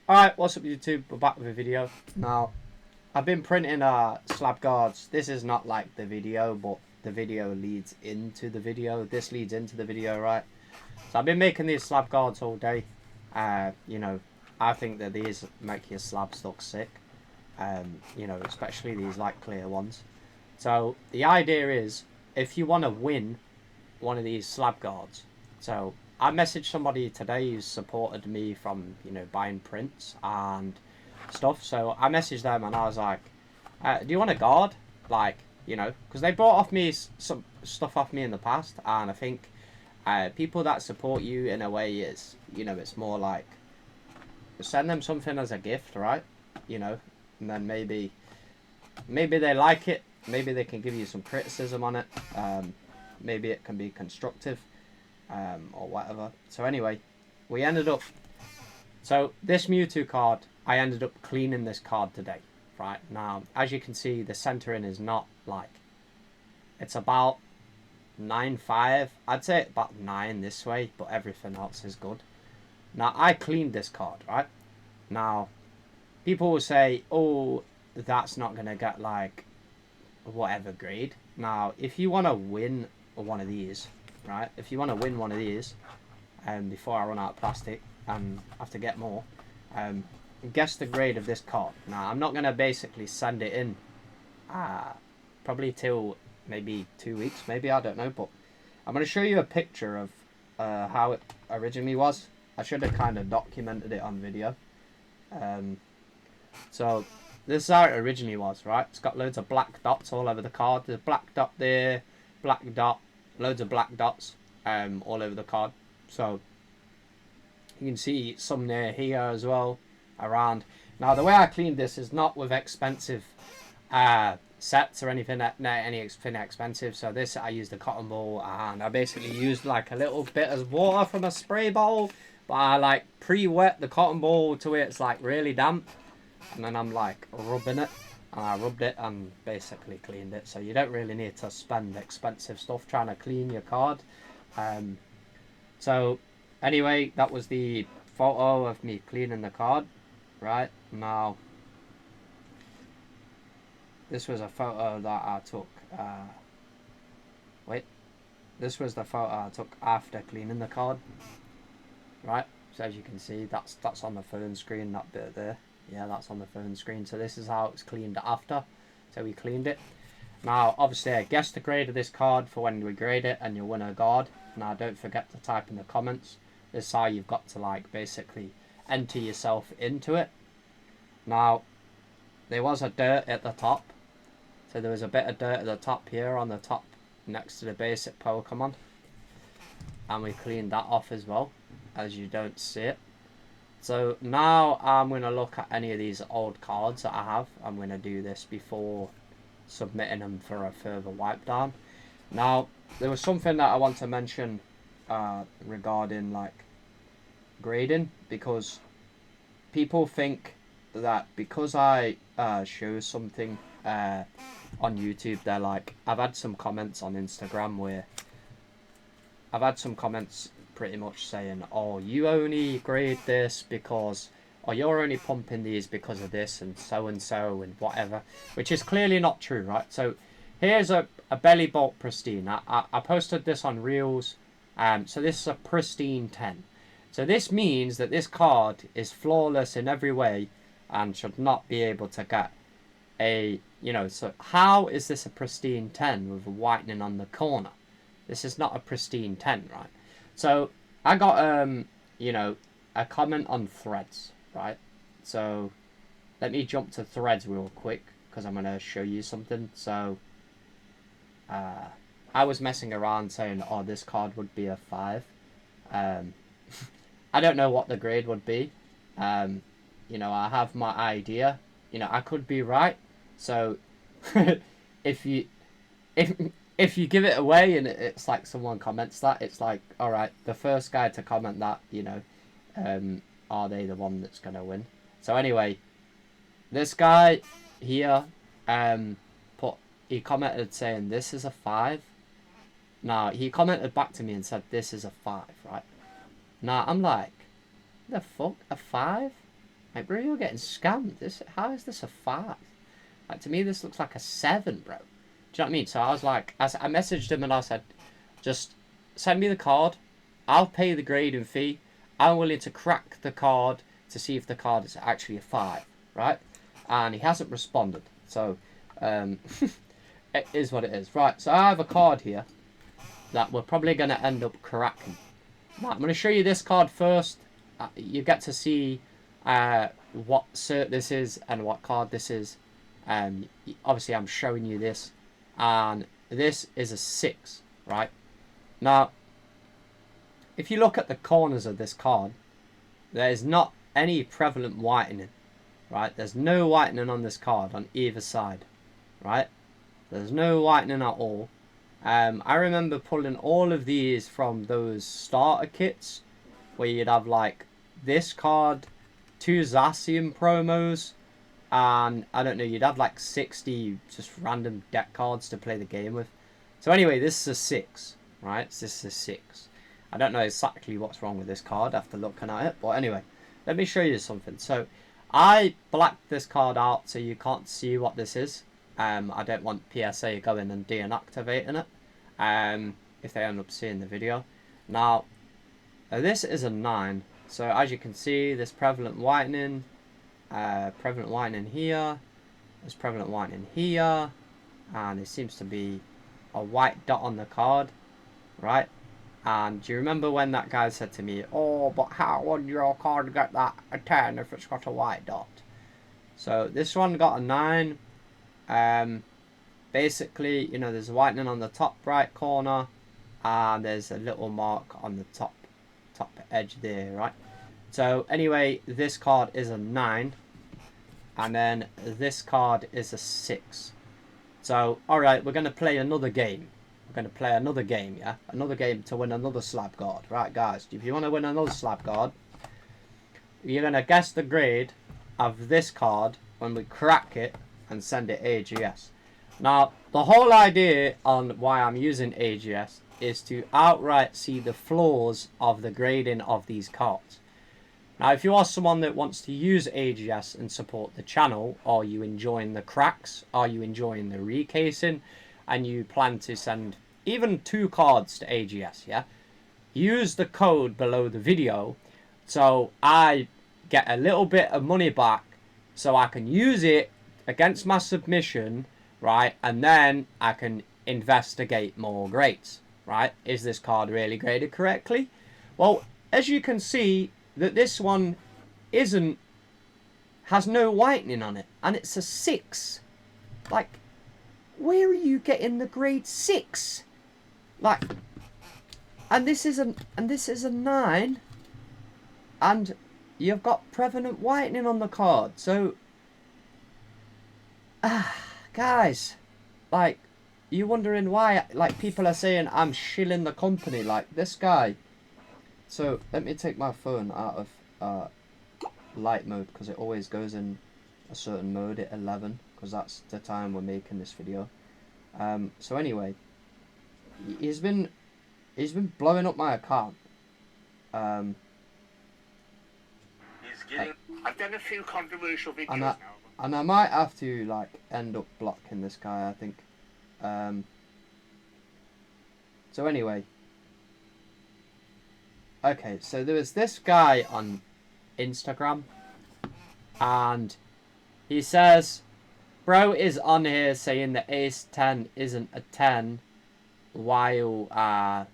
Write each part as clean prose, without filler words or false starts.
Alright, what's up YouTube? We're back with a video. Now, I've been printing slab guards. This is not like the video, but the video leads into the video. This leads into the video, right? So I've been making these slab guards all day. You know, I think that these make your slabs look sick. You know, especially these like clear ones. So the idea is, if you want to win one of these slab guards, so I messaged somebody today who's supported me from, you know, buying prints and stuff. So I messaged them and I was like, do you want a guard? Like, you know, because they bought off me some stuff off me in the past. And I think people that support you in a way is, you know, it's more like send them something as a gift, right? You know, and then maybe they like it. Maybe they can give you some criticism on it. Maybe it can be constructive. Or whatever. So anyway, we ended up... So this Mewtwo card, I ended up cleaning this card today. Right, now, as you can see, the centering is not like... It's about 9.5. I'd say about 9 this way, but everything else is good. Now, I cleaned this card, right? Now, people will say, oh, that's not going to get like whatever grade. Now, if you want to win one of these... Right, if you want to win one of these, before I run out of plastic and have to get more, guess the grade of this card. Now, I'm not going to basically send it in, probably till maybe 2 weeks, maybe, I don't know, but I'm going to show you a picture of how it originally was. I should have kind of documented it on video. So, this is how it originally was, right? It's got loads of black dots all over the card. There's a black dot there, black dot, loads of black dots all over the card. So you can see some near here as well around. Now the way I cleaned this is not with expensive sets or anything expensive. So this, I used a cotton ball and I basically used like a little bit of water from a spray bowl, but I like pre-wet the cotton ball to where it's like really damp, and then I'm like rubbing it. And I rubbed it and basically cleaned it. So you don't really need to spend expensive stuff trying to clean your card. So anyway, that was the photo of me cleaning the card. Right, now this was a photo that I took. This was the photo I took after cleaning the card. Right, so as you can see, that's on the phone screen, that bit there. Yeah, that's on the phone screen. So this is how it's cleaned after. So we cleaned it. Now, obviously, I guess the grade of this card for when we grade it and you'll win a guard. Now, don't forget to type in the comments. This is how you've got to, like, basically enter yourself into it. Now, there was a dirt at the top. So there was a bit of dirt at the top here on the top next to the basic Pokemon. And we cleaned that off as well, as you don't see it. So now I'm going to look at any of these old cards that I have. I'm going to do this before submitting them for a further wipe down. Now, there was something that I want to mention regarding like grading, because people think that because I show something on YouTube, they're like, I've had some comments on Instagram where I've had some comments pretty much saying, oh, you only grade this because, or you're only pumping these because of this and and whatever, which is clearly not true, right? So here's a belly bolt pristine. I posted this on Reels. So this is a pristine 10. So this means that this card is flawless in every way and should not be able to get a, you know, so how is this a pristine 10 with a whitening on the corner? This is not a pristine 10, right? So I got, you know, a comment on Threads, right? So let me jump to Threads real quick because I'm going to show you something. So I was messing around saying, oh, this card would be a 5. I don't know what the grade would be. You know, I have my idea. You know, I could be right. So if you give it away and it's like someone comments that, it's like, all right, the first guy to comment that, you know, are they the one that's going to win? So anyway, this guy here, he commented saying this is a 5. Now, he commented back to me and said this is a 5, right? Now, I'm like, the fuck, a 5? Like, bro, you're getting scammed. How is this a 5? Like, to me, this looks like a 7, bro. Do you know what I mean? So I was like, I messaged him and I said, just send me the card. I'll pay the grading fee. I'm willing to crack the card to see if the card is actually a 5, right? And he hasn't responded. So, it is what it is. Right, so I have a card here that we're probably going to end up cracking. Now, I'm going to show you this card first. You get to see what cert this is and what card this is. Obviously, I'm showing you this. And this is a 6, right? Now, if you look at the corners of this card, there is not any prevalent whitening, right? There's no whitening on this card on either side, right? There's no whitening at all. I remember pulling all of these from those starter kits where you'd have like this card, 2 Zacian promos, and I don't know, you'd have like 60 just random deck cards to play the game with. So anyway, this is a 6, right? This is a 6. I don't know exactly what's wrong with this card after looking at it, but anyway, let me show you something. So I blacked this card out so you can't see what this is. I don't want PSA going and deactivating it if they end up seeing the video. Now, this is a 9. So as you can see, there's prevalent whitening here, there's prevalent whitening here, and there seems to be a white dot on the card, right? And do you remember when that guy said to me, oh, but how would your card get that a 10 if it's got a white dot? So this one got a 9. Basically, you know, there's whitening on the top right corner, and there's a little mark on the top edge there, right? So anyway, this card is a 9, and then this card is a 6. So alright, we're going to play another game. We're going to play another game, yeah? Another game to win another slab guard. Right, guys, if you want to win another slab guard, you're going to guess the grade of this card when we crack it and send it AGS. Now, the whole idea on why I'm using AGS is to outright see the flaws of the grading of these cards. Now, if you are someone that wants to use AGS and support the channel, are you enjoying the cracks, are you enjoying the recasing, and you plan to send even 2 cards to AGS, yeah? Use the code below the video so I get a little bit of money back so I can use it against my submission, right? And then I can investigate more grades, right? Is this card really graded correctly? Well, as you can see, that this one has no whitening on it, and it's a 6. Like, where are you getting the grade 6? Like, and this is a 9, and you've got prevalent whitening on the card. So, guys, like, you're wondering why, like, people are saying I'm shilling the company, like this guy. So let me take my phone out of light mode, because it always goes in a certain mode at 11, because that's the time we're making this video. So anyway, he's been blowing up my account. I've done a few controversial videos now. And I might have to like end up blocking this guy, I think. So anyway. Okay, so there was this guy on Instagram, and he says, bro is on here saying the ace 10 isn't a 10, while,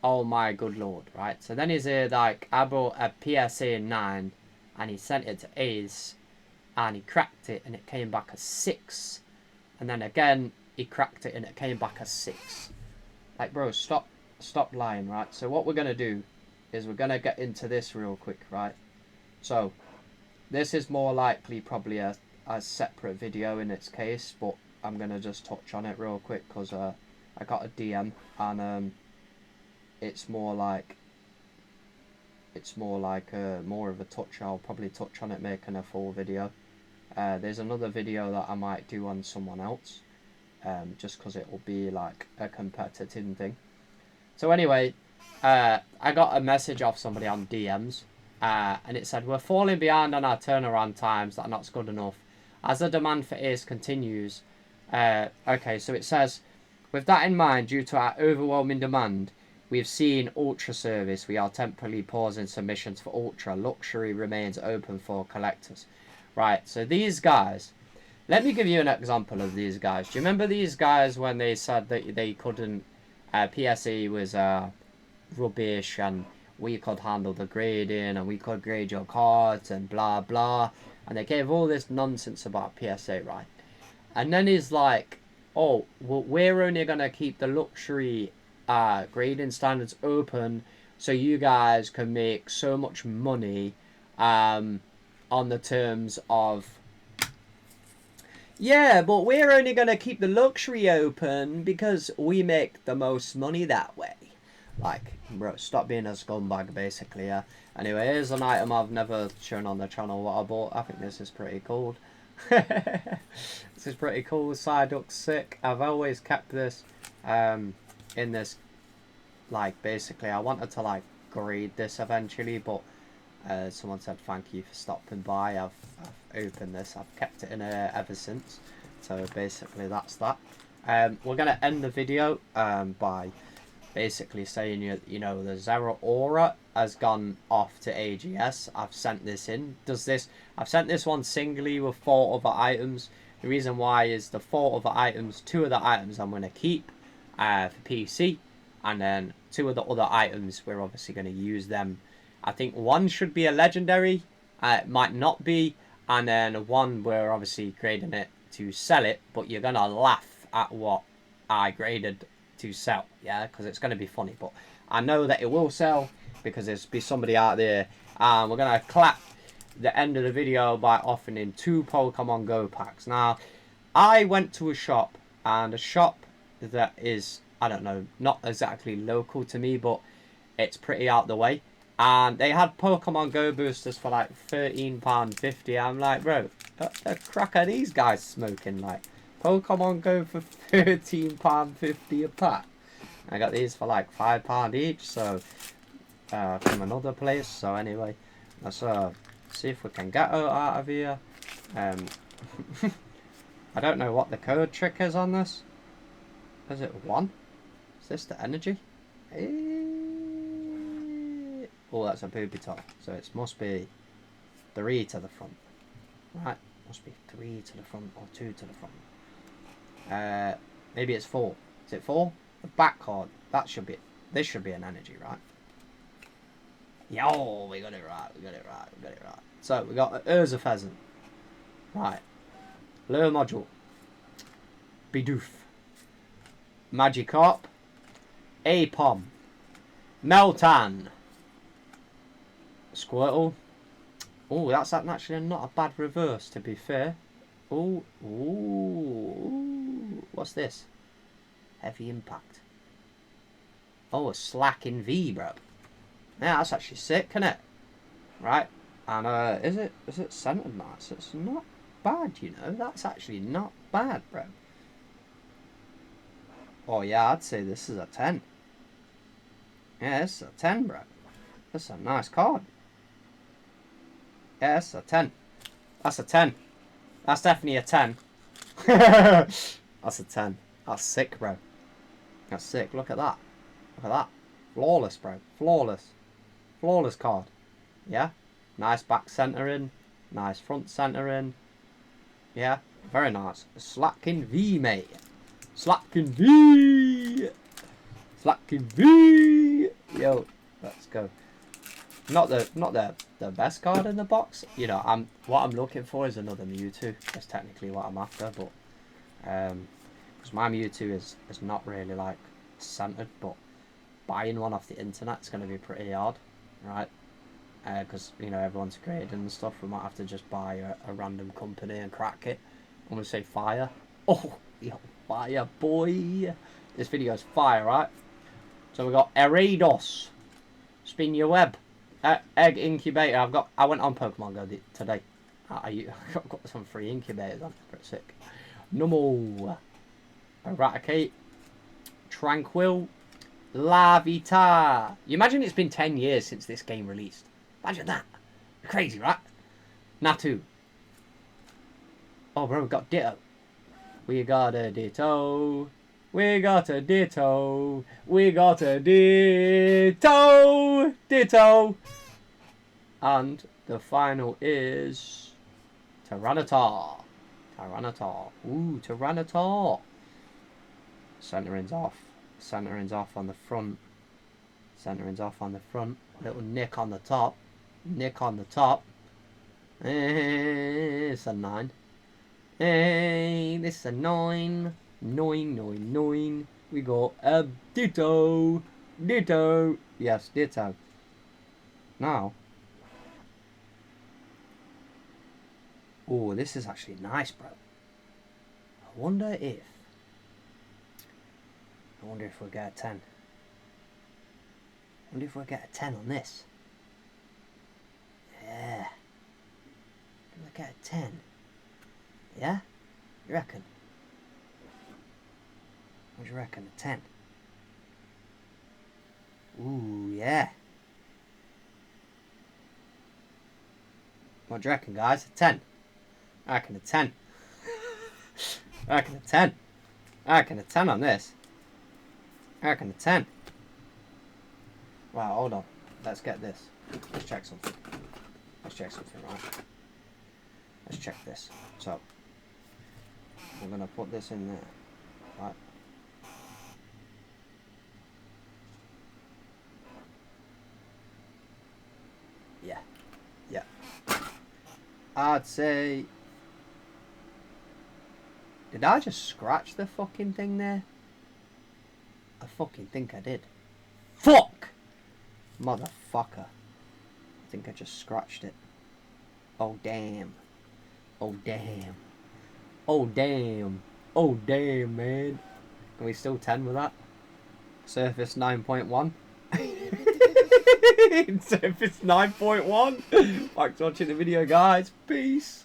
oh my good lord, right? So then he's here like, I bought a PSA 9, and he sent it to ace, and he cracked it, and it came back a 6, and then again, he cracked it, and it came back a 6. Like, bro, stop lying, right? So what we're going to do is we're going to get into this real quick, right? So this is more likely probably a separate video in its case, but I'm going to just touch on it real quick because I got a DM, and it's more like more of a touch. I'll probably touch on it making a full video. There's another video that I might do on someone else, just because it will be like a competitive thing. So anyway, I got a message off somebody on DMs, and it said, we're falling behind on our turnaround times that are not good enough. As the demand for ACE continues, okay, so it says, with that in mind, due to our overwhelming demand, we've seen Ultra service. We are temporarily pausing submissions for Ultra. Luxury remains open for collectors. Right, so these guys, let me give you an example of these guys. Do you remember these guys when they said that they couldn't, PSE was rubbish and we could handle the grading and we could grade your cards and blah blah, and they gave all this nonsense about PSA, right? And then he's like, oh, well, we're only going to keep the luxury grading standards open so you guys can make so much money on the terms of, yeah, but we're only going to keep the luxury open because we make the most money that way. Like, bro, stop being a scumbag, basically, yeah. Anyway, here's an item I've never shown on the channel what I bought. I think this is pretty cool. This is pretty cool. Psyduck's sick. I've always kept this in this, like, basically, I wanted to, like, grade this eventually, but someone said thank you for stopping by. I've opened this. I've kept it in ever since. So, basically, that's that. We're going to end the video by basically saying, you know, the Zero Aura has gone off to AGS. I've sent this in. I've sent this one singly with 4 other items. The reason why is the 4 other items, 2 of the items I'm going to keep for PC, and then 2 of the other items we're obviously going to use them. I think 1 should be a legendary, it might not be, and then 1 we're obviously grading it to sell it, but you're going to laugh at what I graded to sell, yeah, because it's going to be funny, but I know that it will sell because there's be somebody out there. We're going to clap the end of the video by offering 2 Pokemon Go packs. Now, I went to a shop, and a shop that is, I don't know, not exactly local to me, but it's pretty out the way, and they had Pokemon Go boosters for like £13.50. I'm like, bro, the crack are these guys smoking? Like, Pokemon Go for £13.50 a pack. I got these for like £5 each, so from another place. So anyway, let's see if we can get out of here. I don't know what the code trick is on this. Is it 1? Is this the energy? Oh, that's a booby top. So it must be 3 to the front. Right, must be 3 to the front or 2 to the front. Maybe it's 4. Is it 4? The back card. That should be. This should be an energy, right? Yo, we got it right. We got it right. We got it right. So we got Urza Pheasant. Right. Lure module. Bidoof. Magikarp. Apom. Meltan. Squirtle. Oh, that's actually not a bad reverse, to be fair. Oh, ooh, what's this? Heavy impact. Oh, a slacking V, bro. Yeah, that's actually sick, isn't it? Right, and is it centered nice? It's not bad, you know. That's actually not bad, bro. Oh yeah, I'd say this is a 10. Yeah, this is a 10, bro. That's a nice card. Yeah, that's a 10. That's a 10. That's definitely a 10. That's a 10. That's sick, bro. That's sick. Look at that. Look at that. Flawless, bro. Flawless. Flawless card. Yeah? Nice back centering. Nice front centering. Yeah? Very nice. Slacking V, mate. Slacking V. Slacking V. Yo, let's go. Not the best card in the box. You know, what I'm looking for is another Mewtwo. That's technically what I'm after, but because my Mewtwo is not really like centered, but buying one off the internet is going to be pretty hard, right? Because you know everyone's grading and stuff. We might have to just buy a random company and crack it. I'm gonna say fire. Oh, yo, fire, boy! This video is fire, right? So we got Erados. Spin your web. Egg incubator. I went on Pokemon Go today. I got some free incubators on. Pretty sick. Nummo. Eradicate. Tranquil. La Vita. You imagine it's been 10 years since this game released. Imagine that. Crazy, right? Natu. Oh, bro, we got Ditto. We got a Ditto. We got a Ditto. We got a Ditto. Ditto. And the final is Tyranitar. Tyranitar. Ooh, Tyranitar. Centering's off. Centering's off on the front. Centering's off on the front. Little nick on the top. Nick on the top. It's a 9. Hey, this is a 9. 9, 9, 9. We got a Ditto. Ditto. Yes, Ditto. Now. Oh, this is actually nice, bro. I wonder if we'll get a 10. I wonder if we'll get a 10 on this. Yeah. We'll get a 10. Yeah? You reckon? What do you reckon? A 10? Ooh, yeah. What do you reckon, guys? A 10? I reckon a 10. I reckon a 10. I reckon a 10 on this. I reckon a 10. Wow, hold on. Let's get this. Let's check something. Let's check something, right? Let's check this. So, we're going to put this in there. Right. Yeah. Yeah. I'd say... Did I just scratch the fucking thing there? I fucking think I did. Fuck! Motherfucker. I think I just scratched it. Oh, damn. Oh, damn. Oh, damn. Oh, damn, man. Are we still 10 with that? Surface 9.1. Surface 9.1. Thanks for watching the video, guys. Peace.